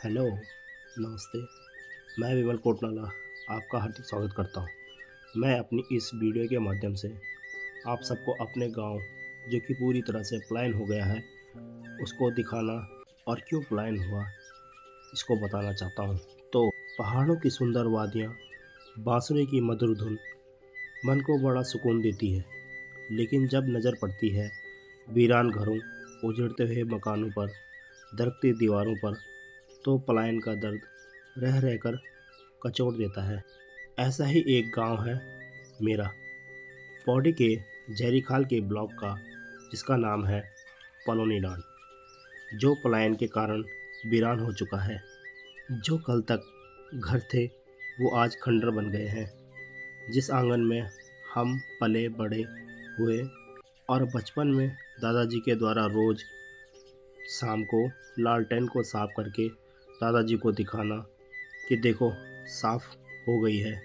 Hello, नमस्ते। मैं विमल कोटनाला आपका हार्दिक स्वागत करता हूँ। मैं अपनी इस वीडियो के माध्यम से आप सबको अपने गांव जो कि पूरी तरह से पलायन हो गया है उसको दिखाना और क्यों पलायन हुआ इसको बताना चाहता हूँ। तो पहाड़ों की सुंदर वादियाँ, बांसुरी की मधुर धुन मन को बड़ा सुकून देती है, लेकिन जब नज़र पड़ती है वीरान घरों, उजड़ते हुए मकानों पर, दरकती दीवारों पर, तो पलायन का दर्द रह रहकर कचोट देता है। ऐसा ही एक गांव है मेरा, पौड़ी के जयरीखाल के ब्लॉक का, जिसका नाम है पलोनी डांड, जो पलायन के कारण वीरान हो चुका है। जो कल तक घर थे वो आज खंडर बन गए हैं। जिस आंगन में हम पले बड़े हुए और बचपन में दादाजी के द्वारा रोज़ शाम को लालटेन को साफ करके दादाजी को दिखाना कि देखो साफ हो गई है,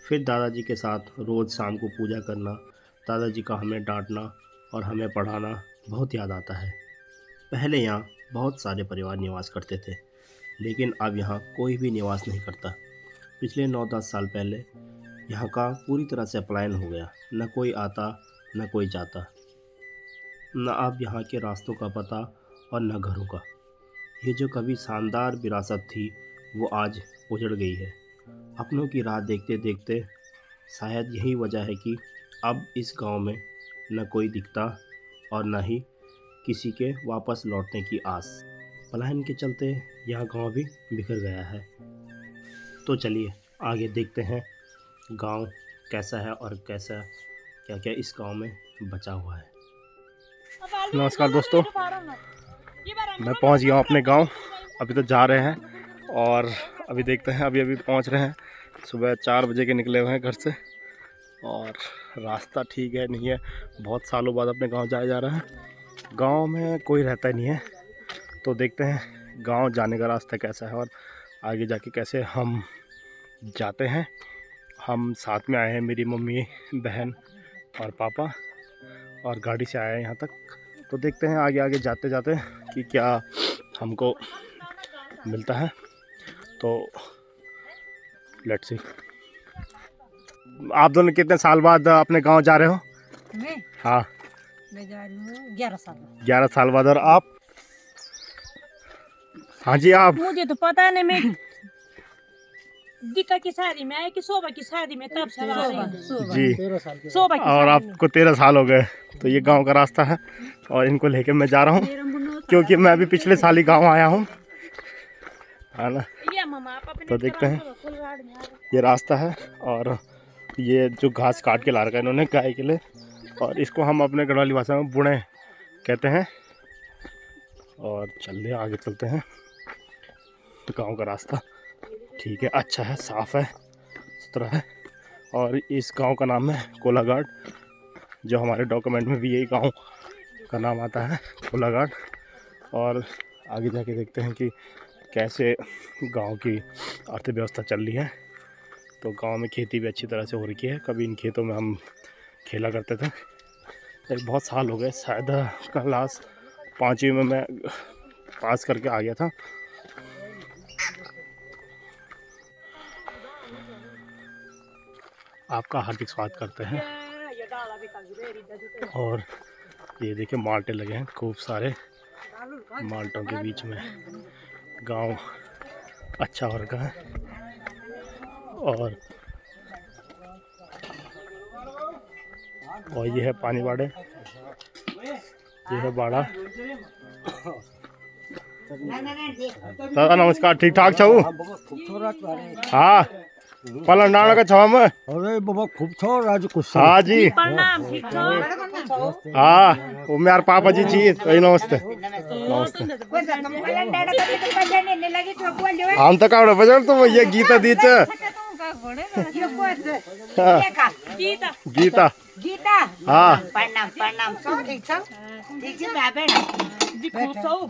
फिर दादाजी के साथ रोज़ शाम को पूजा करना, दादाजी का हमें डांटना और हमें पढ़ाना बहुत याद आता है। पहले यहाँ बहुत सारे परिवार निवास करते थे, लेकिन अब यहाँ कोई भी निवास नहीं करता। पिछले 9-10 साल पहले यहाँ का पूरी तरह से पलायन हो गया। न कोई आता, न कोई जाता, न अब यहाँ के रास्तों का पता और न घरों का। ये जो कभी शानदार विरासत थी वो आज उजड़ गई है। अपनों की राह देखते देखते शायद यही वजह है कि अब इस गांव में न कोई दिखता और न ही किसी के वापस लौटने की आस। पलायन के चलते यह गांव भी बिखर गया है। तो चलिए आगे देखते हैं गांव कैसा है और कैसा क्या क्या इस गांव में बचा हुआ है। नमस्कार दोस्तों, मैं पहुंच गया हूं अपने गांव। अभी तो जा रहे हैं और अभी देखते हैं, अभी पहुंच रहे हैं। सुबह 4 बजे के निकले हुए हैं घर से और रास्ता ठीक है नहीं है, बहुत सालों बाद अपने गांव जाया जा रहा है। गांव में कोई रहता नहीं है, तो देखते हैं गांव जाने का रास्ता कैसा है और आगे जाके कैसे हम जाते हैं। हम साथ में आए हैं, मेरी मम्मी, बहन और पापा, और गाड़ी से आए हैं यहाँ तक। तो देखते हैं आगे आगे जाते जाते कि क्या हमको मिलता है। तो लेट्स सी। आप दोनों कितने साल बाद अपने गांव जा रहे हो? मैं हाँ, मैं जा रही हूँ 11 साल। 11 साल बाद। और आप? हाँ जी, आप? मुझे तो पता नहीं, मैं गीता की शादी में आई कि शोभा की शादी में, तब से आ रही हूँ। जी, शोभा की और शादी में। आपको 13 साल हो गए। तो ये गांव का रास्ता है और इनको लेके मैं जा रहा हूँ, क्योंकि मैं अभी पिछले साल ही गांव आया हूँ, है ना। तो देखते हैं, ये रास्ता है और ये जो घास काट के ला रखा है इन्होंने गाय के लिए, और इसको हम अपने गढ़वाली भाषा में बुणे कहते हैं। और चलिए आगे चलते हैं। तो गांव का रास्ता ठीक है, अच्छा है, साफ़ है, सुथरा है। और इस गांव का नाम है कोलाघाट, जो हमारे डॉक्यूमेंट में भी यही गांव का नाम आता है, कोलाघाट। और आगे जाके देखते हैं कि कैसे गांव की अर्थव्यवस्था चल रही है। तो गांव में खेती भी अच्छी तरह से हो रही है। कभी इन खेतों में हम खेला करते थे। एक बहुत साल हो गए, शायद क्लास 5वीं में मैं पास करके आ गया था। आपका हार्दिक स्वागत करते हैं। और ये देखिए माल्टे लगे हैं, खूब सारे माल्टों के बीच में गांव अच्छा हो रखा है। और ये है पानी बाड़े, ये है बाड़ा। दादा नमस्कार, ठीक ठाक छू? हाँ, पलन डाना का छवा में। अरे बाबा खूब छो राज कुछ। हाँ जी, प्रणाम, ठीक छो? हाँ, वो मेरे पापा जी जी। नमस्ते नमस्ते। हम तो कावड़े बजाड़, तो ये गीता दी गीता गीता। गीता हाँ, प्रणाम प्रणाम। सब ठीक छ? ठीक छ भाइ बहन? जी खूब छो।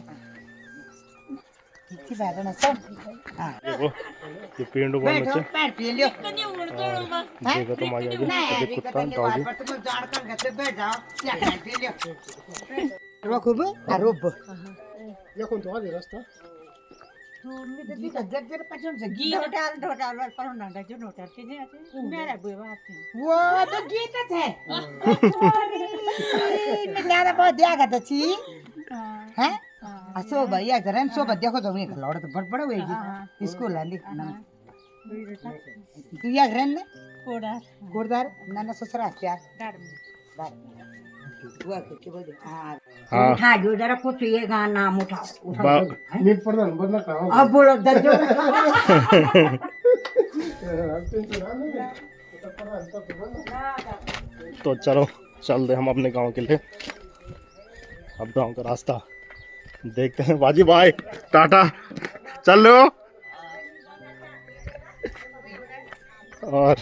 ठीक छ भाइ बहन सब? हां देखो ये पेड़ ऊपर बैठो, नीचे पैर पी लियो। कन्या उड़ करूंगा। देखो तो मजा आ गया। नहीं ये कुत्ता रिकतनी डॉगी। वार पर तुम जान कर गते बैठ जाओ, क्या पैर पी लियो। रोखुब आरोब ये कौन तो आगे रास्ता? Gita jajjar pachon se Gita. Hotel पर ना जो होटल के जे मेरा बुआ आते वो तो गीता थे मैं ज्यादा बहुत दिया करता थी हैं असो भैया जरन सो बद्या को जमीन लौड़ तो बड़ हुएगी स्कूल आंदी तू या रन कोड़ा गोरदार नाना ससुरा प्यार डाड़ वो के बोल हां हाँ उठा जो जरा कुछ ये गाना नाम उठाओ बा- अब बोलो दर्जो तो चलो चल रहे हम अपने गांव के लिए। अब गांव का रास्ता देखते हैं। बाजी भाई टाटा, चल रहे हो? और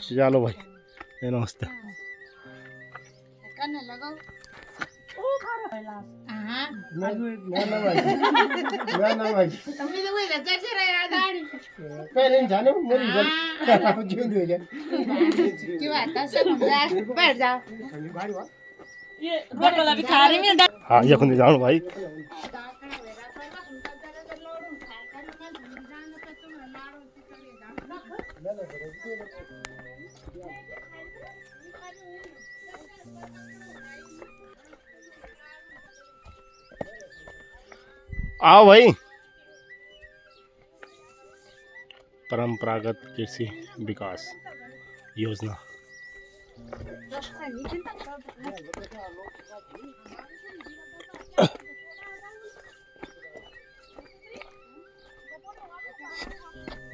चलो भाई, ये नमस्ते। ये रोड वाला भिखारी में डाड़ हाँ ये खुद जानो भाई। आओ भाई। परंपरागत कृषि विकास योजना।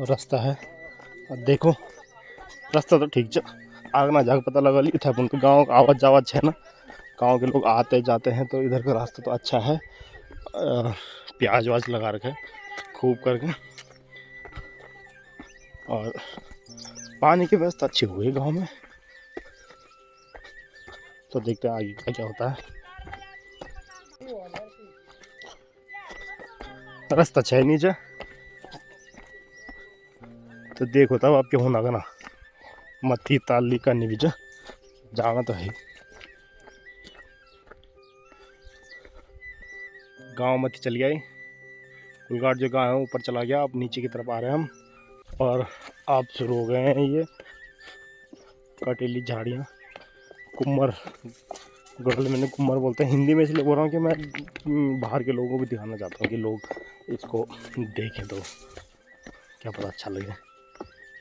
रास्ता है और देखो रास्ता तो ठीक च आग ना जाग पता लगा ली था उनके गाँव का आवाज जावाज है ना, गांव के लोग आते जाते हैं तो इधर का रास्ता तो अच्छा है। प्याज वाज लगा रखे खूब करके और पानी की व्यवस्था अच्छी हुई गांव में। तो देखते हैं आगे का क्या होता है। रास्ता अच्छा है नीचे तो देखो तब आपके होना का ना मत्थी ताली करनी भी जाना तो है। गांव मत्थी चल गया, कुलगाट जो गाँव है ऊपर चला गया। अब नीचे की तरफ आ रहे हैं हम और आप शुरू हो गए हैं ये कटेली झाड़ियाँ। कुम्मर गढ़ल मैंने कुम्मर बोलते हैं हिंदी में, इसलिए बोल रहा हूँ कि मैं बाहर के लोगों को भी दिखाना चाहता हूँ कि लोग इसको देखें तो क्या पता अच्छा लगे,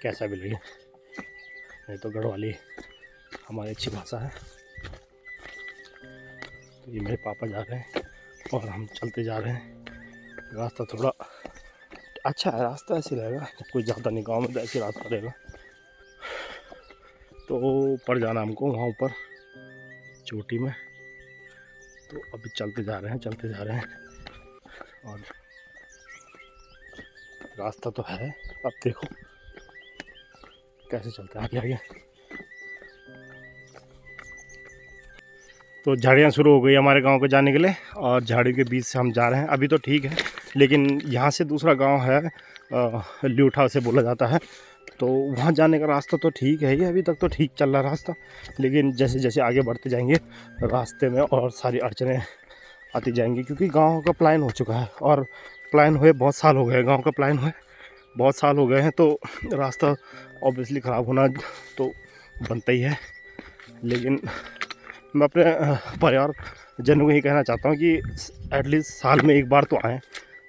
कैसा भी लगे। नहीं तो गढ़वाली हमारी अच्छी भाषा है। तो ये मेरे पापा जा रहे हैं और हम चलते जा रहे हैं। रास्ता थोड़ा अच्छा है, रास्ता ऐसे रहेगा, कोई ज़्यादा नहीं, गाँव में तो ऐसे रास्ता रहेगा। तो ऊपर जाना हमको, वहाँ ऊपर चोटी में। तो अभी चलते जा रहे हैं और रास्ता तो है। अब देखो कैसे चलते हैं आगे आगे। तो झाड़ियाँ शुरू हो गई हमारे गांव को जाने के लिए और झाड़ी के बीच से हम जा रहे हैं। अभी तो ठीक है, लेकिन यहाँ से दूसरा गांव है ल्यूठा से बोला जाता है, तो वहाँ जाने का रास्ता तो ठीक है ही, अभी तक तो ठीक चल रहा रास्ता। लेकिन जैसे जैसे आगे बढ़ते जाएंगे रास्ते में और सारी अड़चनें आती जाएंगी, क्योंकि गांव का प्लान हो चुका है और प्लान हुए बहुत साल हो गए, गांव का प्लान हुए बहुत साल हो गए हैं। तो रास्ता ऑब्वियसली ख़राब होना तो बनता ही है। लेकिन मैं अपने परिवार जनों को यही कहना चाहता हूँ कि एटलीस्ट साल में एक बार तो आएँ,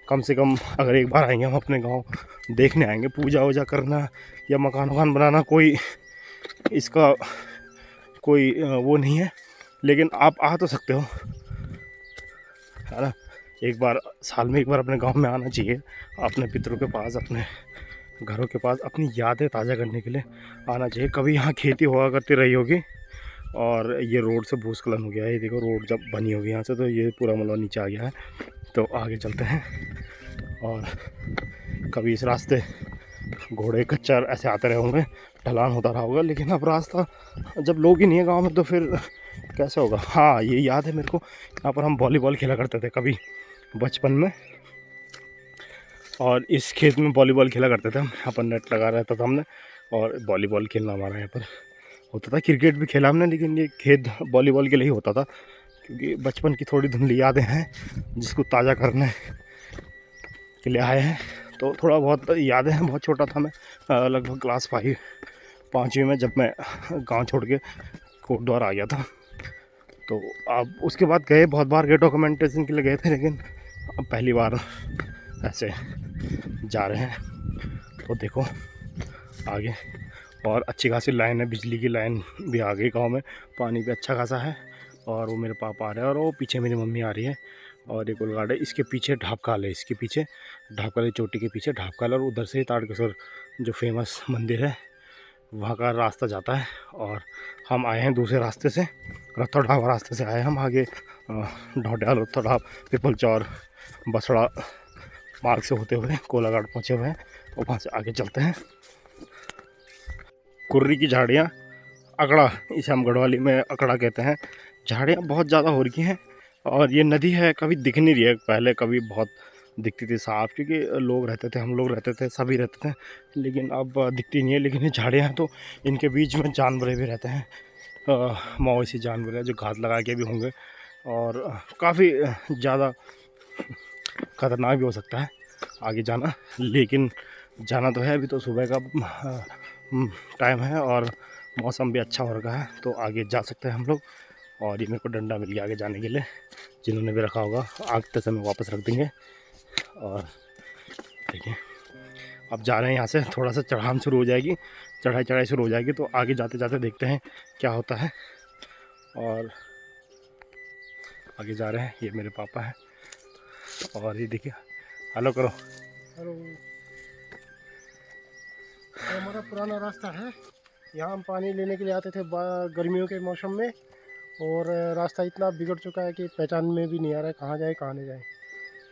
कम से कम। अगर एक बार आएंगे हम अपने गांव देखने आएंगे, पूजा वूजा करना या मकान वकान बनाना कोई इसका कोई वो नहीं है, लेकिन आप आ तो सकते हो, है ना। एक बार साल में एक बार अपने गांव में आना चाहिए, अपने पितरों के पास, अपने घरों के पास अपनी यादें ताज़ा करने के लिए आना चाहिए। कभी यहाँ खेती हुआ करती रही होगी और ये रोड से भूस्खलन हो गया है। ये देखो रोड जब बनी होगी यहाँ से तो ये पूरा मलबा नीचे आ गया है। तो आगे चलते हैं और कभी इस रास्ते घोड़े खच्चर ऐसे आते रहे होंगे, ढलान होता रहा होगा, लेकिन अब रास्ता जब लोग ही नहीं है गांव में तो फिर कैसे होगा। हाँ ये याद है मेरे को, यहाँ पर हम वॉलीबॉल खेला करते थे कभी बचपन में, और इस खेत में वॉलीबॉल खेला करते थे हम। यहाँ पर नेट लगा रहता था हमने और वॉलीबॉल खेलना हमारा यहाँ पर होता था। क्रिकेट भी खेला हमने, लेकिन ये खेल वॉलीबॉल के लिए ही होता था, क्योंकि बचपन की थोड़ी धुंधली यादें हैं जिसको ताज़ा करने के लिए आए हैं। तो थोड़ा बहुत यादें हैं। बहुत छोटा था मैं, लगभग क्लास 5वीं में, जब मैं गांव छोड़ के कोटद्वार आ गया था। तो अब उसके बाद गए, बहुत बार गए, डॉक्यूमेंटेशन के लिए गए थे, लेकिन अब पहली बार ऐसे जा रहे हैं। तो देखो आगे, और अच्छी खासी लाइन है, बिजली की लाइन भी आ गई गाँव में, पानी भी अच्छा खासा है। और वो मेरे पापा आ रहे हैं, और वो पीछे मेरी मम्मी आ रही है, और एक उलगाड़ है। इसके पीछे ढाबकाल है, इसके पीछे ढाबकाल चोटी के पीछे ढाबकाल, और उधर से ही ताड़केश्वर जो फेमस मंदिर है वहाँ का रास्ता जाता है। और हम आए हैं दूसरे रास्ते से, रत्ता ढाब रास्ते से आए हम। आगे ढोड्याल, रत्ता ढाब, पिपल चौर, बसड़ा मार्ग से होते हुए कोलाघाट पहुँचे हुए हैं, और वहाँ से आगे चलते हैं। कुर्री की झाड़ियाँ, अकड़ा, इसे हम गढ़वाली में अकड़ा कहते हैं। झाड़ियाँ बहुत ज़्यादा हो रखी हैं, और ये नदी है कभी दिख नहीं रही है। पहले कभी बहुत दिखती थी साफ, क्योंकि लोग रहते थे, हम लोग रहते थे, सभी रहते थे, लेकिन अब दिखती नहीं है। लेकिन ये झाड़ियाँ हैं, तो इनके बीच में जानवर भी रहते हैं, मवेशी जानवर है जो घात लगा के भी होंगे, और काफ़ी ज़्यादा ख़तरनाक भी हो सकता है आगे जाना। लेकिन जाना तो है, अभी तो सुबह का टाइम है और मौसम भी अच्छा हो रखा है, तो आगे जा सकते हैं हम लोग। और ये मेरे को डंडा मिल गया आगे जाने के लिए, जिन्होंने भी रखा होगा आगते समय वापस रख देंगे। और देखिए अब जा रहे हैं, यहाँ से थोड़ा सा चढ़ान शुरू हो जाएगी, चढ़ाई शुरू हो जाएगी, तो आगे जाते जाते देखते हैं क्या होता है। और आगे जा रहे हैं, ये मेरे पापा हैं, और ये देखिए, हेलो करो। हेलो, हमारा पुराना रास्ता है, यहाँ हम पानी लेने के लिए आते थे गर्मियों के मौसम में, और रास्ता इतना बिगड़ चुका है कि पहचान में भी नहीं आ रहा है कहाँ जाए कहाँ नहीं जाए।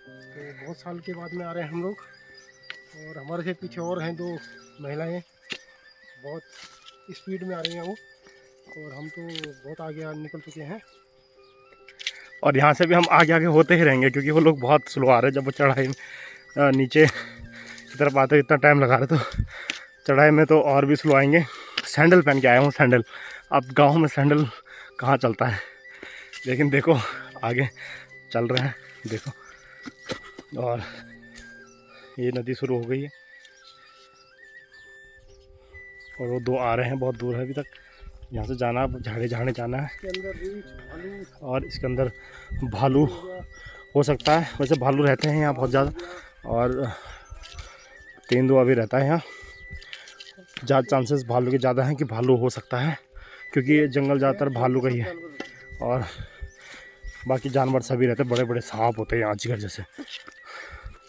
तो बहुत साल के बाद में आ रहे हैं हम लोग, और हमारे से पीछे और हैं 2 महिलाएं, बहुत स्पीड में आ रही हैं वो, और हम तो बहुत आगे निकल चुके हैं। और यहाँ से भी हम आगे आगे होते ही रहेंगे, क्योंकि वो लोग बहुत स्लो आ रहे हैं। जब वो चढ़ाई नीचे की तरफ आते इतना टाइम लगा रहे, तो चढ़ाई में तो और भी स्लो आएंगे। सैंडल पहन के आया हूँ, सैंडल। अब गांव में सैंडल कहाँ चलता है, लेकिन देखो आगे चल रहे हैं, देखो। और ये नदी शुरू हो गई है, और वो 2 आ रहे हैं, बहुत दूर है अभी तक। यहाँ से जाना, झाड़े जाना है, इसके अंदर रीछ, भालू, और इसके अंदर भालू हो सकता है। वैसे भालू रहते हैं यहाँ बहुत ज़्यादा, और तेंदुआ भी रहता है यहाँ। ज़्यादा चांसेस भालू के ज़्यादा हैं कि भालू हो सकता है, क्योंकि ये जंगल ज़्यादातर भालू का ही है। और बाकी जानवर सभी रहते हैं, बड़े बड़े सांप होते हैं यहाँ अजगर जैसे,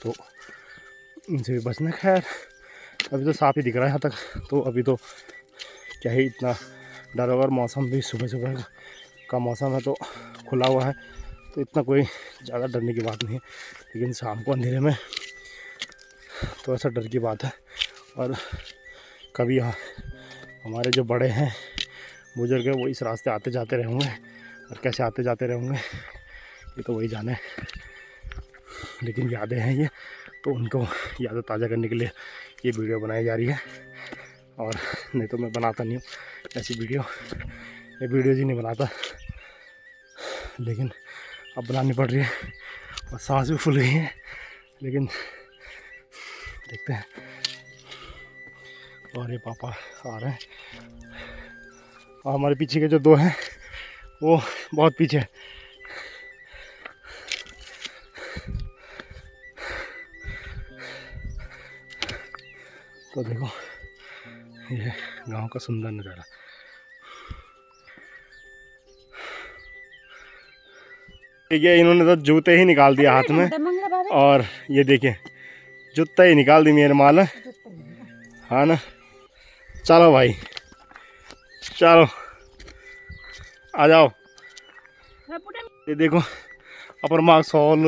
तो इनसे भी बचना। खैर अभी तो साफ ही दिख रहा है यहाँ तक, तो अभी तो क्या ही इतना डर होगा। और मौसम भी सुबह का मौसम है, तो खुला हुआ है, तो इतना कोई ज़्यादा डरने की बात नहीं है। लेकिन शाम को अंधेरे में तो ऐसा डर की बात है। और कभी हमारे जो बड़े हैं, बुजुर्ग हैं, वो इस रास्ते आते जाते रहे होंगे, और कैसे आते जाते रहे होंगे ये तो वही जाने। लेकिन यादें हैं ये, तो उनको यादें ताज़ा करने के लिए ये वीडियो बनाई जा रही है। और नहीं तो मैं बनाता नहीं हूँ ऐसी वीडियो, ये वीडियोज़ ही नहीं बनाता, लेकिन अब बनानी पड़ रही है। और सांस भी फूल गई है, लेकिन देखते हैं। और ये पापा आ रहे हैं, और हमारे पीछे के जो 2 हैं वो बहुत पीछे। तो देखो ये गांव का सुंदर नज़ारा। ये इन्होंने तो जूते ही निकाल दिया हाथ में, और ये देखिए जूता ही निकाल दी मेरे माल, हाँ ना। चलो भाई, चलो आ जाओ। ये देखो अपर माँ सॉल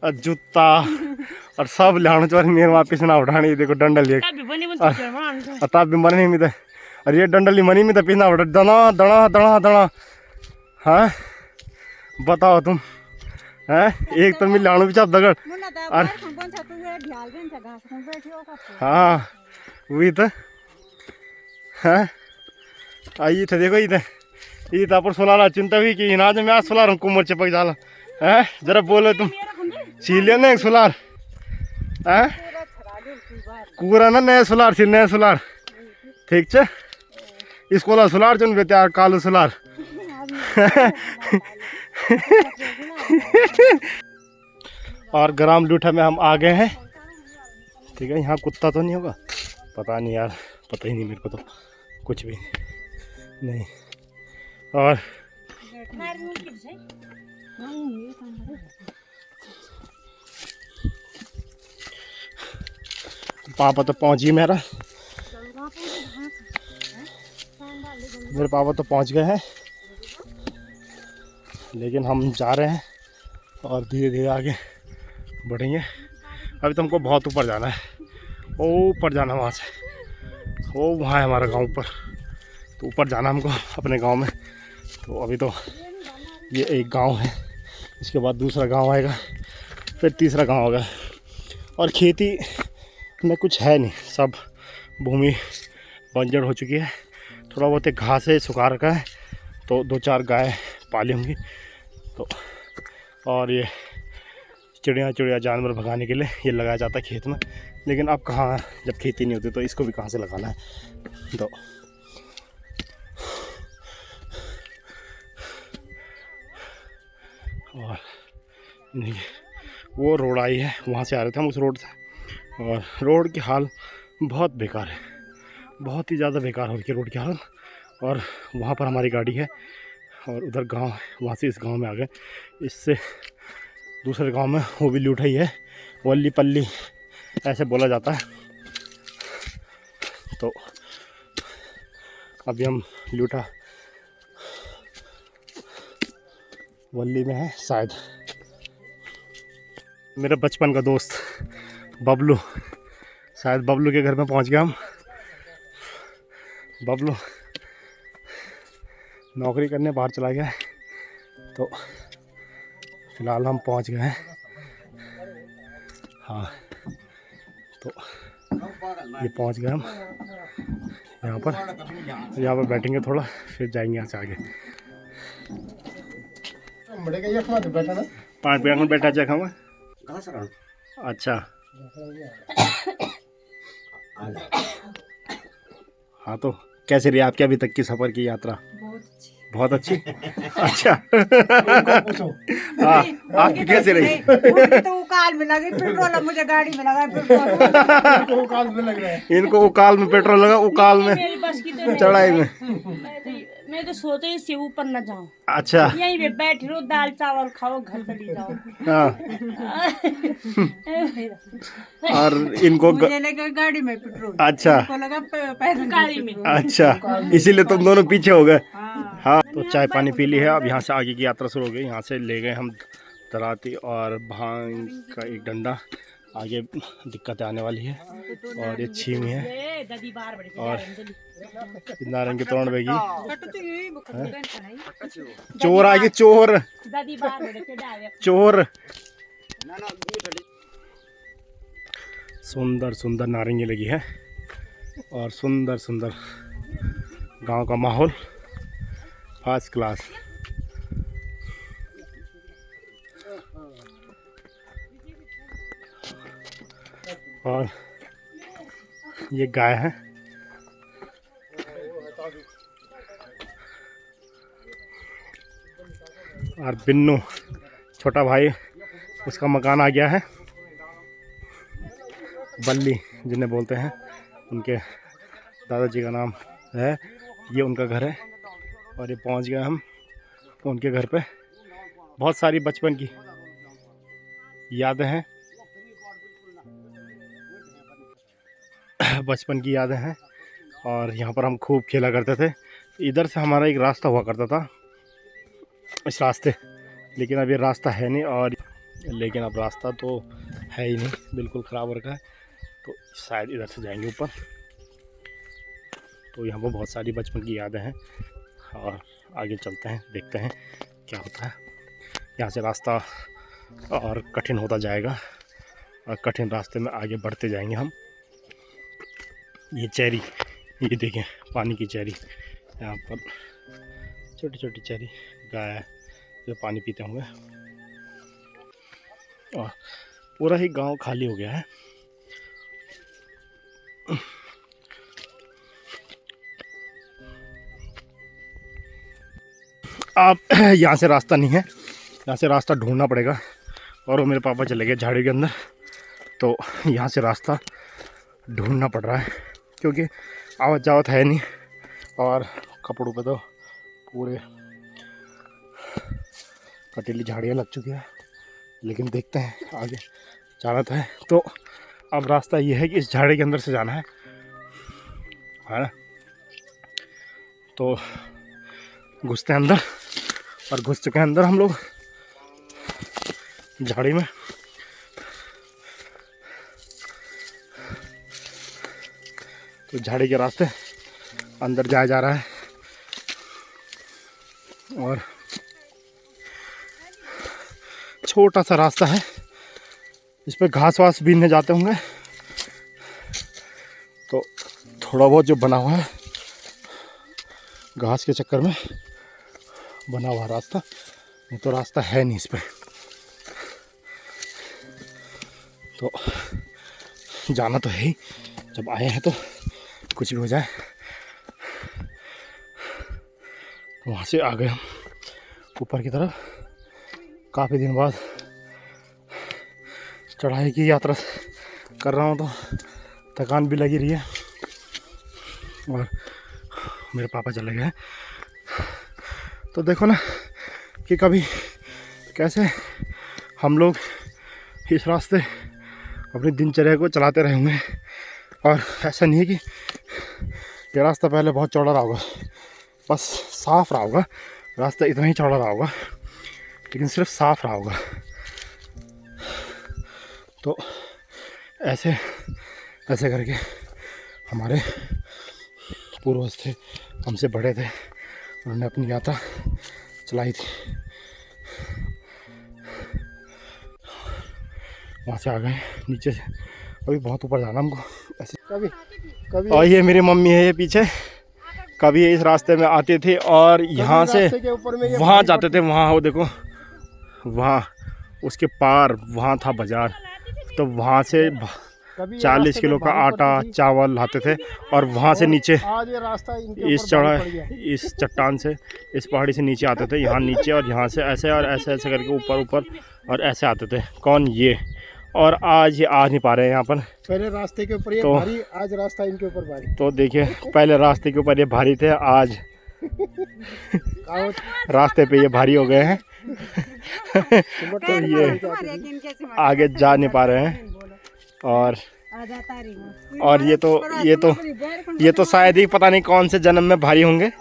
और जूता और सब लिहानो चोर मेरे वापिस ना उठाने। ये देखो डंडल ये तब भी मरने में था, और ये डंडल मनी में था पीना उठा दना दना दना दना। हाँ बताओ तुम, हैं एक तो मिल लाणु बिचार दगड़, और हाँ वही तो। हाँ आई थे देखो इधर ये पर सोलाला चिंता भी की ना मैं सोलार कुमर चपक जाला है जरा बोलो तुम सीलिया ना सोलार है कूरा ना नया सोलार थी नया सोलार ठीक छे इसको सोलार चुन बे त्यार कालो सोलार और ग्राम लूठा में हम आ गए हैं। ठीक है यहाँ कुत्ता तो नहीं होगा पता नहीं यार पता ही नहीं मेरे को तो कुछ भी नहीं। और पापा तो पहुंच गए मेरे पापा तो पहुंच गए हैं लेकिन हम जा रहे हैं और धीरे धीरे आगे बढ़ेंगे। अभी तो हमको बहुत ऊपर जाना है वो ऊपर जाना वहाँ से वो वहाँ है हमारा गांव ऊपर तो ऊपर जाना हमको अपने गांव में। तो अभी तो ये एक गांव है इसके बाद दूसरा गांव आएगा फिर तीसरा गांव होगा और खेती में कुछ है नहीं सब भूमि बंजर हो चुकी है। थोड़ा बहुत एक घास है सुखा रखा है तो 2-4 गाय पाली होंगी तो और ये चिड़िया जानवर भगाने के लिए ये लगाया जाता है खेत में। लेकिन अब कहाँ जब खेती नहीं होती तो इसको भी कहाँ से लगाना है। तो और वो रोड आई है वहाँ से आ रहे थे हम उस रोड से और रोड की हाल बहुत बेकार है बहुत ही ज़्यादा बेकार हो रही है रोड की हाल। और वहाँ पर हमारी गाड़ी है और उधर गांव है वहाँ से इस गांव में आ गए इससे दूसरे गांव में वो भी लूटा ही है वल्ली पल्ली ऐसे बोला जाता है। तो अभी हम लूटा वल्ली में है शायद। मेरे बचपन का दोस्त बबलू शायद बबलू के घर में पहुंच गया हम। बबलू नौकरी करने बाहर चला गया है तो फिलहाल हम पहुंच गए हैं। हाँ तो ये पहुंच गए हम यहाँ पर बैठेंगे थोड़ा फिर जाएंगे यहाँ से आगे। 5 मिनट में बैठा जाए खावा अच्छा हाँ तो कैसे रही आपकी अभी तक की सफ़र की यात्रा? बहुत अच्छी अच्छा हाँ आपकी कैसे रही? तो उकाल में लगे पेट्रोल मुझे गाड़ी में लगा पेट्रोल उकाल में लग रहा है इनको उकाल में पेट्रोल लगा उकाल में चढ़ाई में मैं तो सोचा इससे ऊपर न जाऊं। अच्छा यहीं पे बैठ लो दाल चावल खाओ घर चली जाओ। हाँ और इनको मुझे लगा गाड़ी में पेट्रोल अच्छा लगा पैदल गाड़ी में अच्छा इसीलिए तुम दोनों पीछे हो गए। हाँ तो चाय पानी पी ली है अब यहाँ से आगे की यात्रा शुरू हो गई। यहाँ से ले गए हम दराती और भांग का एक डंडा आगे दिक्कतें आने वाली है और ये छीमी है और नारंगी तोड़ बेगी चोर आ गए चोर चोर। सुंदर सुंदर नारंगी लगी है और सुंदर सुंदर गांव का माहौल फर्स्ट क्लास। और ये गाय है और बिन्नू छोटा भाई उसका मकान आ गया है। बल्ली जिन्हें बोलते हैं उनके दादाजी का नाम है ये उनका घर है और ये पहुंच गए हम उनके घर पे। बहुत सारी बचपन की यादें हैं बचपन की यादें हैं और यहाँ पर हम खूब खेला करते थे। इधर से हमारा एक रास्ता हुआ करता था इस रास्ते लेकिन अब ये रास्ता है नहीं और लेकिन अब रास्ता तो है ही नहीं बिल्कुल ख़राब हो रखा है तो शायद इधर से जाएंगे ऊपर। तो यहाँ पर बहुत सारी बचपन की यादें हैं और आगे चलते हैं देखते हैं क्या होता है। यहाँ से रास्ता और कठिन होता जाएगा और कठिन रास्ते में आगे बढ़ते जाएंगे हम। ये चेरी ये देखें पानी की चेरी यहाँ पर छोटी छोटी चरी गाय जो पानी पीते होंगे और पूरा ही गांव खाली हो गया है। अब यहाँ से रास्ता नहीं है, यहाँ से रास्ता ढूंढना पड़ेगा। और वो मेरे पापा चले गए झाड़ी के अंदर, तो यहाँ से रास्ता ढूंढना पड़ रहा है क्योंकि आवत जावत है नहीं और कपड़ों पे तो पूरे कटीली झाड़ियाँ लग चुकी है। लेकिन देखते हैं आगे जाना तो है। तो अब रास्ता ये है कि इस झाड़ी के अंदर से जाना है ना। तो घुसते हैं अंदर और घुस चुके हैं अंदर हम लोग झाड़ी में। तो झाड़ी के रास्ते अंदर जाया जा रहा है और छोटा सा रास्ता है, इस पे घास वास बीनने जाते होंगे। तो थोड़ा बहुत जो बना हुआ है घास के चक्कर में बना हुआ रास्ता, नहीं तो रास्ता है नहीं इस पे। तो जाना तो है ही, जब आए हैं तो कुछ भी हो जाए। वहाँ से आ गए हम ऊपर की तरफ। काफ़ी दिन बाद चढ़ाई की यात्रा कर रहा हूँ तो थकान भी लगी रही है और मेरे पापा चले गए। तो देखो ना कि कभी कैसे हम लोग इस रास्ते अपनी दिनचर्या को चलाते रहेंगे। और ऐसा नहीं है कि ये रास्ता पहले बहुत चौड़ा रहा होगा, बस साफ़ रहा होगा रास्ता, इतना ही चौड़ा रहा होगा लेकिन सिर्फ साफ़ रहा होगा। तो ऐसे ऐसे करके हमारे पूर्वज थे, हमसे बड़े थे, उन्होंने अपनी यात्रा चलाई थी। वहाँ से आ गए नीचे से, अभी बहुत ऊपर जाना हमको ऐसे। कभी और ये मेरी मम्मी है ये पीछे, कभी इस रास्ते में आते थे और यहाँ से वहाँ जाते थे। वहाँ वो देखो, वहाँ उसके पार वहाँ था बाजार, तो वहाँ से 40 किलो का आटा चावल लाते थे और वहाँ से नीचे इस चट्टान से, इस पहाड़ी से नीचे आते थे, यहाँ नीचे, और यहाँ से ऐसे और ऐसे ऐसे करके ऊपर ऊपर और ऐसे आते थे। कौन ये? और आज ये आ नहीं पा रहे हैं यहाँ पर। पहले रास्ते के ऊपर ये तो भारी, आज रास्ता इनके ऊपर भारी। तो देखिए, पहले रास्ते के ऊपर ये भारी थे, आज रास्ते पे ये भारी हो गए हैं। तो ये आगे जा नहीं पा रहे हैं। और ये तो शायद ही पता नहीं कौन से जन्म में भारी होंगे।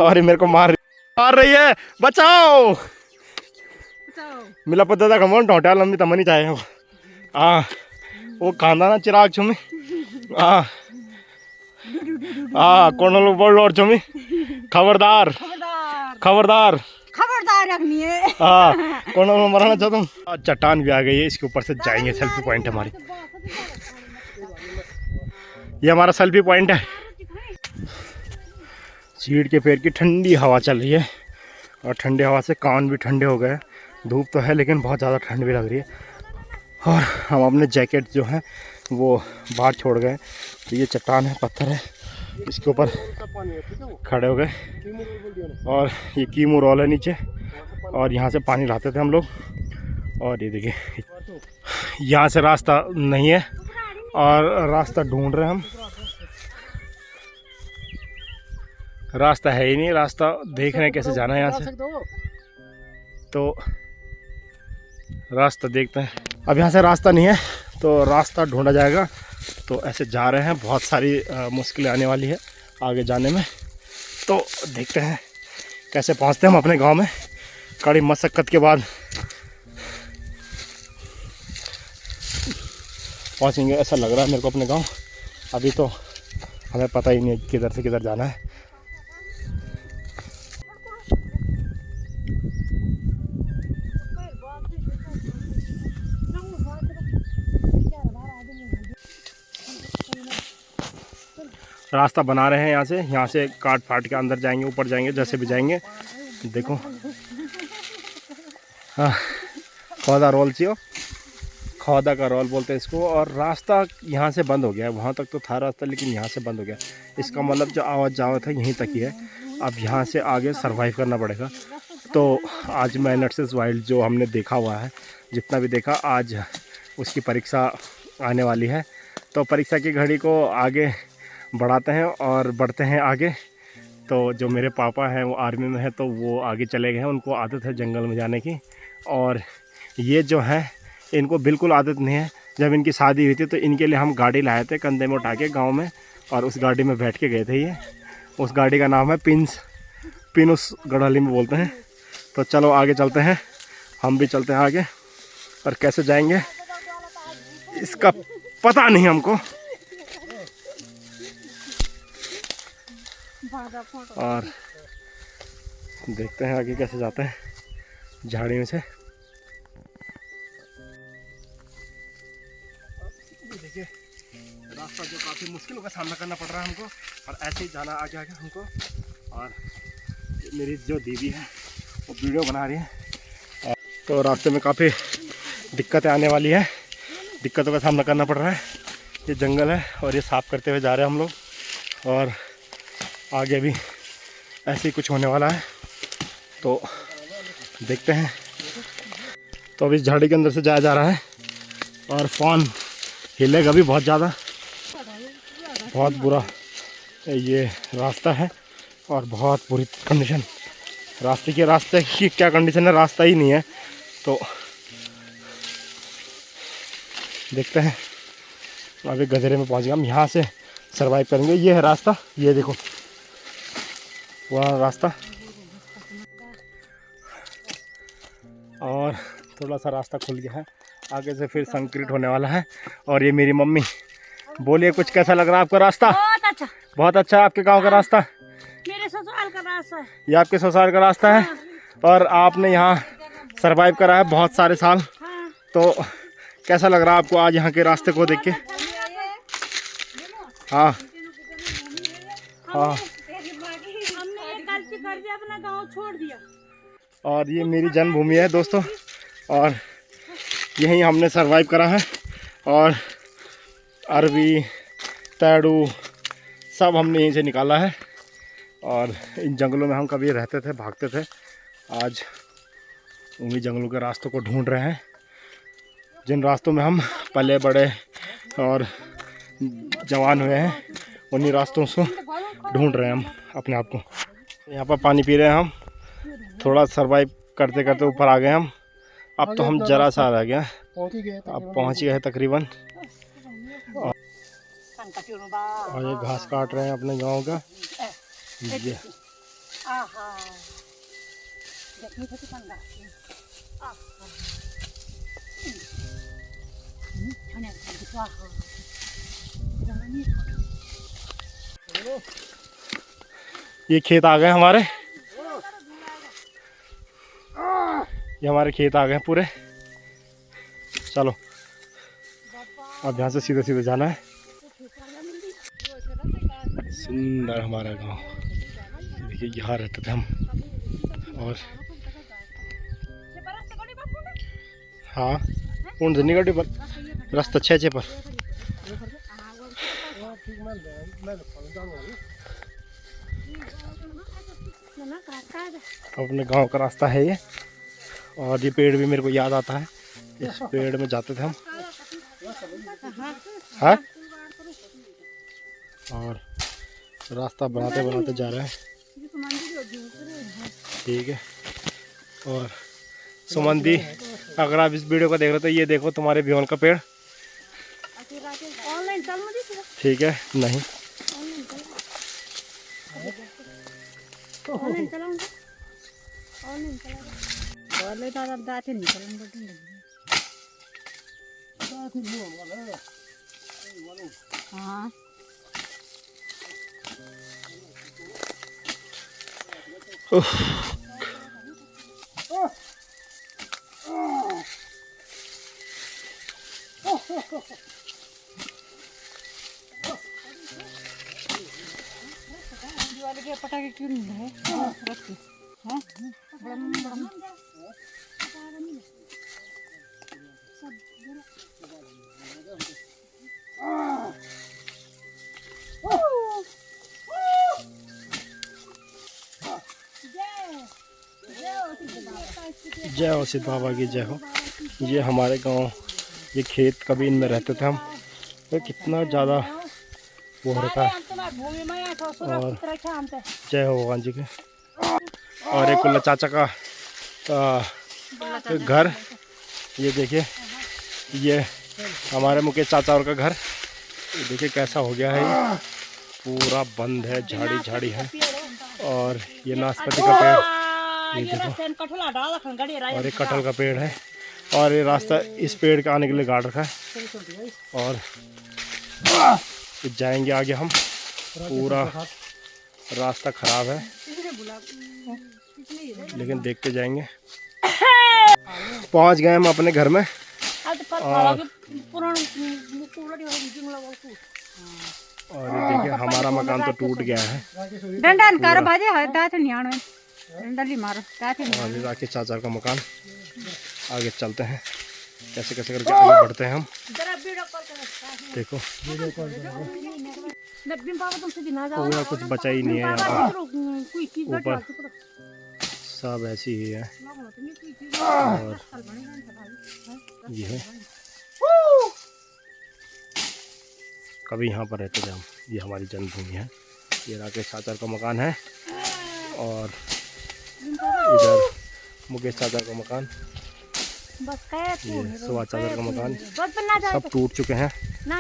और ये मेरे को मार रही है, बचाओ। मिला पता था कमोन ढोटा लंबी तमनी चाहे वो कांदा ना चिराग छुमी कौन लोग बोल और छुमी खबरदार खबरदार खबरदार रखनी है। कौन लोग मराना चाहता हूँ। चट्टान भी आ गई है, इसके ऊपर से जाएंगे। सेल्फी पॉइंट है हमारी, ये हमारा सेल्फी पॉइंट है। चीड़ के पेड़ की ठंडी हवा चल रही है और ठंडी हवा से कान भी ठंडे हो गए। धूप तो है लेकिन बहुत ज़्यादा ठंड भी लग रही है। और हम अपने जैकेट जो है वो बाहर छोड़ गए। तो ये चट्टान है, पत्थर है, इसके ऊपर खड़े हो गए। और ये कीमू रोल है नीचे, और यहाँ से पानी लाते थे हम लोग। और ये देखिए, यहाँ से रास्ता नहीं है और रास्ता ढूंढ रहे हैं हम। रास्ता है ही नहीं, रास्ता देख रहे हैं कैसे जाना है यहाँ से। तो रास्ता देखते हैं। अब यहाँ से रास्ता नहीं है तो रास्ता ढूंढा जाएगा। तो ऐसे जा रहे हैं, बहुत सारी मुश्किलें आने वाली है आगे जाने में। तो देखते हैं कैसे पहुँचते हैं हम अपने गांव में। कड़ी मशक्क़त के बाद पहुँचेंगे ऐसा लग रहा है मेरे को अपने गांव। अभी तो हमें पता ही नहीं किधर से किधर जाना है। रास्ता बना रहे हैं। यहाँ से काट फाट के अंदर जाएंगे, ऊपर जाएंगे, जैसे भी जाएंगे। देखो हाँ, खौदा रोल चाहिए, खौदा का रोल बोलते हैं इसको। और रास्ता यहाँ से बंद हो गया है, वहाँ तक तो था रास्ता, लेकिन यहाँ से बंद हो गया। इसका मतलब जो आवाज़ जावा था यहीं तक ही है। अब यहाँ से आगे सरवाइव करना पड़ेगा। तो आज मैनर्स वाइल्ड जो हमने देखा हुआ है, जितना भी देखा, आज उसकी परीक्षा आने वाली है। तो परीक्षा की घड़ी को आगे बढ़ाते हैं और बढ़ते हैं आगे। तो जो मेरे पापा हैं वो आर्मी में है, तो वो आगे चले गए हैं, उनको आदत है जंगल में जाने की। और ये जो है इनको बिल्कुल आदत नहीं है। जब इनकी शादी हुई थी तो इनके लिए हम गाड़ी लाए थे कंधे में उठा के गाँव में, और उस गाड़ी में बैठ के गए थे। ये उस गाड़ी का नाम है पिनुस गढ़वाली में बोलते हैं। तो चलो आगे चलते हैं, हम भी चलते हैं आगे। और कैसे जाएंगे इसका पता नहीं हमको, और देखते हैं आगे कैसे जाते हैं झाड़ियों से। देखिए रास्ता जो काफ़ी मुश्किलों का सामना करना पड़ रहा है हमको, और ऐसे ही जाना आगे आगे हमको। और मेरी जो दीदी है वो वीडियो बना रही है। तो रास्ते में काफ़ी दिक्कतें आने वाली है, दिक्कतों का सामना करना पड़ रहा है। ये जंगल है और ये साफ़ करते हुए जा रहे हैं हम लोग, और आगे भी ऐसे ही कुछ होने वाला है। तो देखते हैं। तो अभी इस झाड़ी के अंदर से जाया जा रहा है, और फ़ोन हिलेगा भी बहुत ज़्यादा, बहुत बुरा ये रास्ता है, और बहुत बुरी कंडीशन रास्ते की क्या कंडीशन है, रास्ता ही नहीं है। तो देखते हैं। अभी गधेरे में पहुंच गए हम, यहाँ से सरवाइव करेंगे। ये है रास्ता, ये देखो वहाँ रास्ता, और थोड़ा सा रास्ता खुल गया है, आगे से फिर संक्रीट होने वाला है। और ये मेरी मम्मी। बोलिए कुछ, कैसा लग रहा है आपका रास्ता? बहुत अच्छा, बहुत अच्छा है आपके गांव का रास्ता? मेरे ससुराल का रास्ता है। ये आपके ससुराल का रास्ता है, और आपने यहाँ सरवाइव करा है बहुत सारे साल। तो कैसा लग रहा है आपको आज यहाँ के रास्ते को देख के? हाँ हाँ, हमने ये गलती कर दी, अपना गांव छोड़ दिया। और ये मेरी जन्मभूमि है दोस्तों, और यहीं हमने सरवाइव करा है। और अरबी, तैड़ू सब हमने यहीं से निकाला है। और इन जंगलों में हम कभी रहते थे, भागते थे। आज उन्हीं जंगलों के रास्तों को ढूंढ रहे हैं, जिन रास्तों में हम पले बड़े और जवान हुए हैं, उन्हीं रास्तों से ढूंढ रहे हैं हम अपने आप को। यहाँ पर पानी पी रहे हैं हम, थोड़ा सरवाइव करते करते ऊपर आ गए हम। अब तो हम जरा सा रह गया, अब पहुँच गए तकरीबन। और ये घास काट रहे हैं अपने गांव का। ये ये खेत आ गए हमारे, ये हमारे खेत आ गए पूरे। चलो अब यहाँ से सीधे सीधे जाना है। सुंदर हमारा गांव, देखिए यहाँ रहते थे हम। और हाँ कौन जनी गाड़ी पर रास्ता अच्छे पर अपने गांव का रास्ता है ये। और ये पेड़ भी मेरे को याद आता है, इस पेड़ में जाते थे हम। हाँ, और रास्ता बनाते बनाते जा रहे हैं, ठीक है। और सुमंदी, अगर आप इस वीडियो को देख रहे हो तो ये देखो तुम्हारे बियोन का पेड़, ठीक है। नहीं हाँ काटा के क्यों नहीं है रखी हैं जय हो सिद्ध बाबा की जय हो। ये हमारे गांव, ये खेत कभी इनमें रहते थे हम, तो कितना ज़्यादा वो रहता है। और जय हो भगवान जी के। और एक कुल्ला चाचा का घर, ये देखिए, ये हमारे मुकेश चाचा और का घर, ये देखिए कैसा हो गया है। ये पूरा बंद है, झाड़ी झाड़ी है। और ये नाशपाती का पेड़, ये देखो, और एक कटहल का पेड़ है। और ये रास्ता इस पेड़ के आने के लिए गाड़ रखा है। और जाएंगे आगे हम, पूरा रास्ता खराब है लेकिन देखते जाएंगे। पहुंच गए हम अपने घर में। और ये देखिए हमारा मकान तो टूट गया है। डंडन कर बाजे है दात न्याण डंडली मारो दात। और ये राकेश चाचा का मकान। आगे चलते हैं, कैसे कैसे करके आगे बढ़ते हैं हम। देखो पूरा कुछ बचा ही नहीं है यहाँ पर, ऊपर सब ऐसी ही है। और ये है, कभी यहाँ पर रहते थे हम। ये हमारी जन्मभूमि है। ये राकेश चाचा का मकान है। और इधर मुकेश चाचा का मकान, ये सुभाष चाचा का मकान। सब टूट चुके हैं,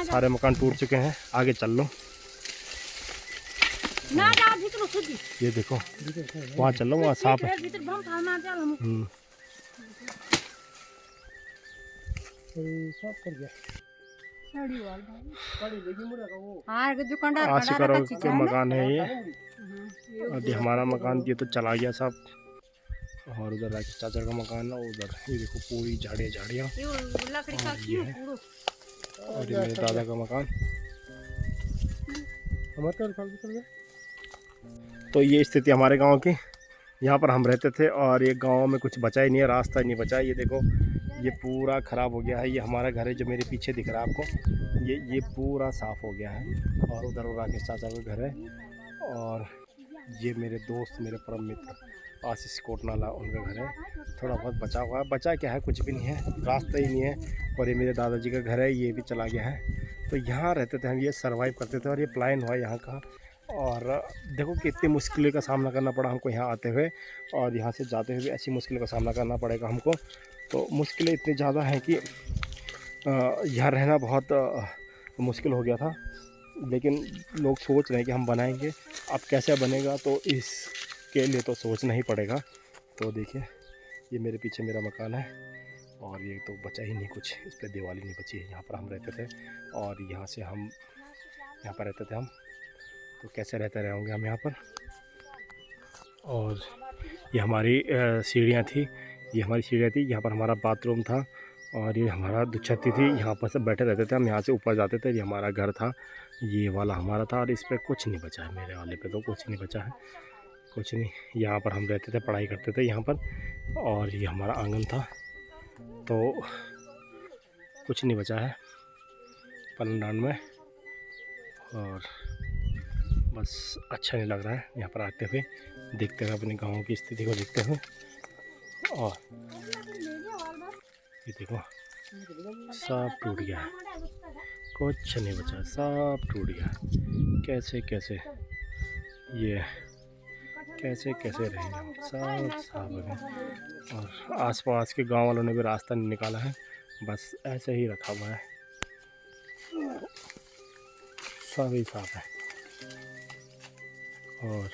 सारे मकान टूट चुके हैं। आगे चल लो, ये देखो वहाँ चल लो, वहाँ सांप है। आशी करोड़ के मकान है ये। और ये हमारा मकान, ये तो चला गया सब। और उधर राकेश चाचा का मकान है, उधर ये देखो पूरी झाड़ियाँ झाड़ियाँ। और ये मेरे दादा का मकान। तो ये स्थिति हमारे गांव की। यहाँ पर हम रहते थे और ये गांव में कुछ बचा ही नहीं है, रास्ता ही नहीं बचा। ये देखो ये पूरा ख़राब हो गया है। ये हमारा घर है जो मेरे पीछे दिख रहा है आपको, ये पूरा साफ़ हो गया है। और उधर वो राकेश चाचा का घर है। और ये मेरे दोस्त, मेरे परम मित्र आशीष कोटनाला, उनका घर है। थोड़ा बहुत बचा हुआ है, बचा क्या है, कुछ भी नहीं है, रास्ता ही नहीं है। और ये मेरे दादाजी का घर है, ये भी चला गया है। तो यहाँ रहते थे हम, ये सर्वाइव करते थे। और ये प्लान हुआ यहाँ का। और देखो कितनी मुश्किलों का सामना करना पड़ा हमको यहाँ आते हुए, और यहाँ से जाते हुए भी ऐसी मुश्किलों का सामना करना पड़ेगा हमको। तो मुश्किलें इतनी ज़्यादा हैं कि यहाँ रहना बहुत मुश्किल हो गया था। लेकिन लोग सोच रहे हैं कि हम बनाएंगे, अब कैसे बनेगा तो इसके लिए तो सोचना ही पड़ेगा। तो देखिए ये मेरे पीछे मेरा मकान है। और ये तो बचा ही नहीं कुछ, इस पर दिवाली नहीं बची है। यहाँ पर हम रहते थे और यहाँ से हम यहाँ पर रहते थे हम। तो कैसे रहते रहे होंगे हम यहाँ पर। और ये हमारी सीढ़ियाँ थी, ये हमारी सीढ़ियाँ थी। यहाँ पर हमारा बाथरूम था। और ये हमारा दुछत्ती थी, यहाँ पर सब बैठे रहते थे हम। यहाँ से ऊपर जाते थे, ये हमारा घर था, ये वाला हमारा था। और इस पर कुछ नहीं बचा है, मेरे वाले पे तो कुछ नहीं बचा है, कुछ नहीं। यहाँ पर हम रहते थे, पढ़ाई करते थे यहाँ पर। और ये हमारा आंगन था। तो कुछ नहीं बचा है पलंडान में। और बस अच्छा नहीं लग रहा है यहाँ पर आते हुए, देखते हुए, अपने गाँव की स्थिति को देखते हुए। और ये देखो सब टूट गया है, कुछ नहीं बचा, सब टूट गया। कैसे कैसे ये कैसे कैसे रहेंगे हम, सब साफ हो गए। और आसपास के गांव वालों ने भी रास्ता नहीं निकाला है, बस ऐसे ही रखा हुआ है, सब ही साफ है। और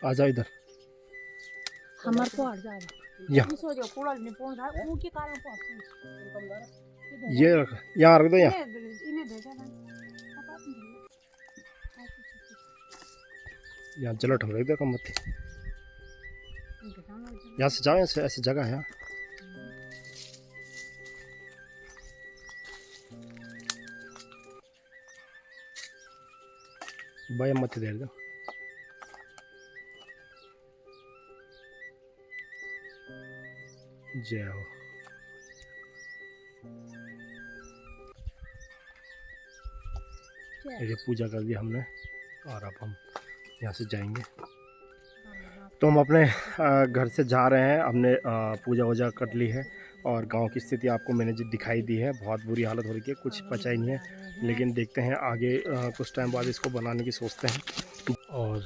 आ जाओ इधर, हमार को हट जा यहाँ सो जो कूड़ा नहीं पहुंच रहा ऊ के कारण ये रख, यहाँ रख दो, यहाँ इन्हें भेजा ना यहाँ चलो ठम रख दो, कम मत। यहाँ से जाओ, यहाँ से ऐसी जगह है। भाई मत देर दो। जय हो। ये पूजा कर दी हमने और अब हम यहाँ से जाएंगे। तो हम अपने घर से जा रहे हैं। हमने पूजा वूजा कर ली है और गांव की स्थिति आपको मैंने जो दिखाई दी है, बहुत बुरी हालत हो रही है, कुछ बचा ही नहीं है। लेकिन देखते हैं आगे कुछ टाइम बाद इसको बनाने की सोचते हैं। और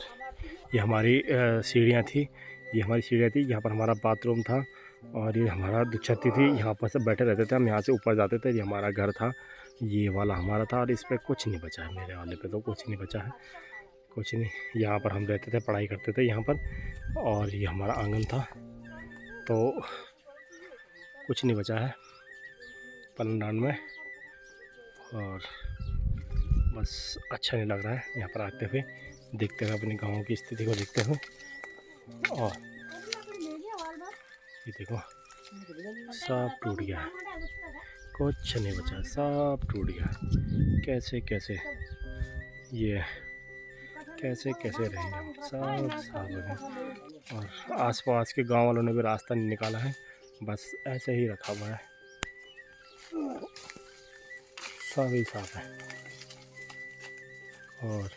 ये हमारी सीढ़ियाँ थी, यहाँ पर हमारा बाथरूम था और ये हमारा छत्ती थी, यहाँ पर सब बैठे रहते थे। हम यहाँ से ऊपर जाते थे, ये हमारा घर था, ये वाला हमारा था। और इस पर कुछ नहीं बचा है, मेरे वाले पे तो कुछ नहीं बचा है, कुछ नहीं। यहाँ पर हम रहते थे, पढ़ाई करते थे यहाँ पर। और ये हमारा आंगन था, तो कुछ नहीं बचा है पलंडान में। और बस अच्छा नहीं लग रहा है यहाँ पर आते हुए, देखते हुए अपने गाँव की स्थिति को देखते हुए। और ये देखो सब टूट गया है, कुछ नहीं बचा, सब टूट गया। कैसे कैसे ये कैसे कैसे रहेंगे हम, सब साफ हो गए। और आसपास के गांव वालों ने भी रास्ता नहीं निकाला है, बस ऐसे ही रखा हुआ है, सब ही साफ है। और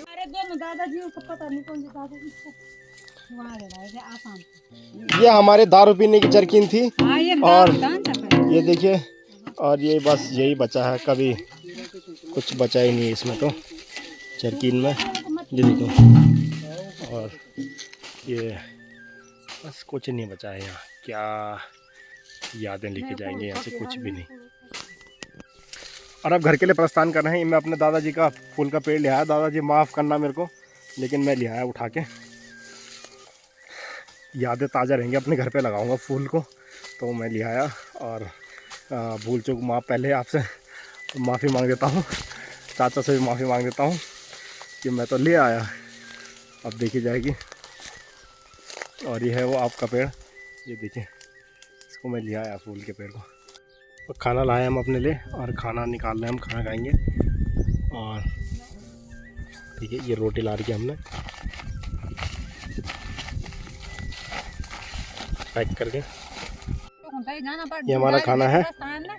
अरे दोनों दादाजी को पता नहीं कौन से दादाजी ये हमारे दारू पीने की जरकीन थी। और ये देखिए, और ये बस यही बचा है, कभी कुछ बचा ही नहीं इसमें तो जरकीन में, ये देखो। और ये बस कुछ नहीं बचा है यहाँ, क्या यादें लेके जाएंगे यहाँ से, कुछ भी नहीं। और अब घर के लिए प्रस्थान कर रहे हैं। मैं अपने दादाजी का फूल का पेड़ ले आया, दादाजी माफ़ करना मेरे को, लेकिन मैं ले आया उठा के। यादें ताज़ा रहेंगी, अपने घर पे लगाऊंगा फूल को, तो मैं ले आया। और भूल चूक माफ़, पहले आपसे माफ़ी मांग देता हूँ, चाचा से भी माफ़ी मांग देता हूँ कि मैं तो ले आया, अब देखी जाएगी। और ये है वो आपका पेड़, ये देखिए, इसको मैं ले आया फूल के पेड़ को। और खाना लाए हम अपने लिए, और खाना निकाल रहे हैं, हम खाना खाएंगे। और ठीक है, ये रोटी ला रही है हमने पैक करके, ये हमारा खाना है।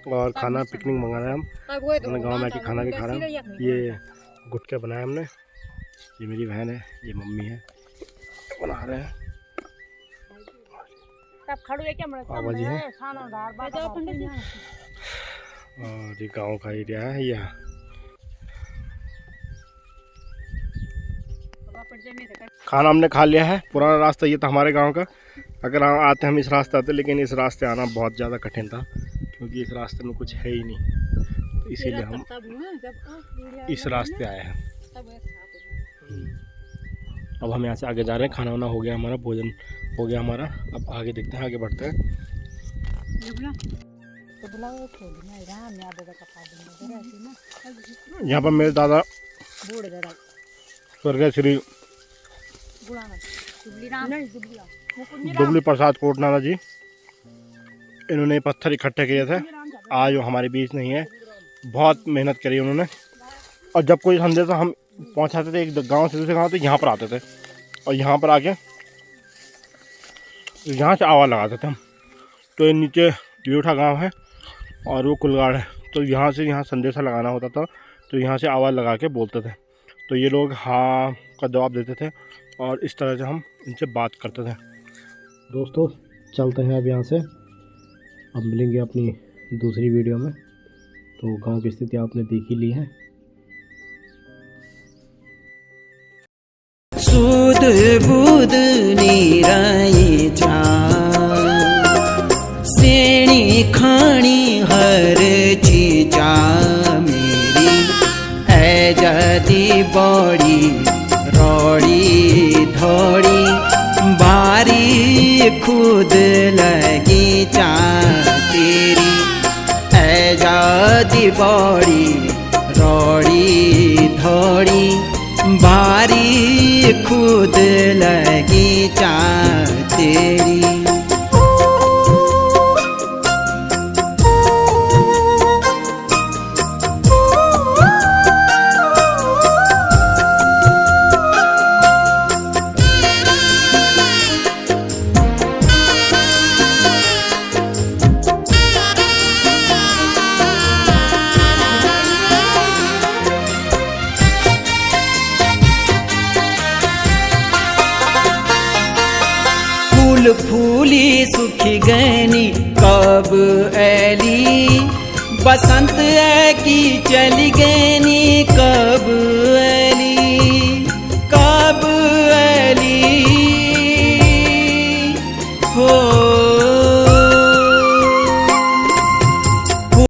और खाना पिकनिक मंगा रहे हैं हम, अपने गांव में आके खाना भी खा रहे हैं। ये गुटके बनाए हमने, ये मेरी बहन है, ये मम्मी है, बना रहे हैं। बाबा जी हैं। और ये गांव का एरिया है यह। खाना हमने खा लिया है। पुराना रास्ता ये था हमारे गांव का, अगर हम आते हम इस रास्ते आते, लेकिन इस रास्ते आना बहुत ज़्यादा कठिन था, क्योंकि इस रास्ते में कुछ है ही नहीं, तो इसीलिए हम इस रास्ते आए हैं। अब हम यहाँ से आगे जा रहे हैं। खाना वाना हो गया हमारा, भोजन हो गया हमारा, अब आगे देखते हैं, आगे बढ़ते हैं। यहाँ पर मेरे दादा स्वर्गीय श्री दुबली प्रसाद कोटनाना जी, इन्होंने पत्थर इकट्ठे किए थे, आज वो हमारे बीच नहीं है। बहुत मेहनत करी उन्होंने। और जब कोई संदेशा हम पहुंचाते थे एक गांव से दूसरे गांव, तो यहाँ पर आते थे और यहाँ पर आके यहाँ से आवाज़ लगाते थे हम। तो ये नीचे लियोठा गांव है और वो कुलगाड़ है, तो यहाँ से यहाँ संदेशा लगाना होता था, तो यहाँ से आवाज़ लगा के बोलते थे, तो ये लोग हाँ का जवाब देते थे और इस तरह से हम इनसे बात करते थे। दोस्तों चलते हैं अब यहाँ से, अब मिलेंगे अपनी दूसरी वीडियो में। तो गांव की स्थिति आपने देख ही ली है। सुध बुध निराई जा सेणी खाणी हर चीजा मेरी है जदी बड़ी रोड़ी धोड़ी बारी खुद लगी चा तेरी है जदी बड़ी रोड़ी धोड़ी बारी खुद लगी चा तेरी। फूल फूली सुखी गैनी कब ऐली, बसंत है की चली गैनी कब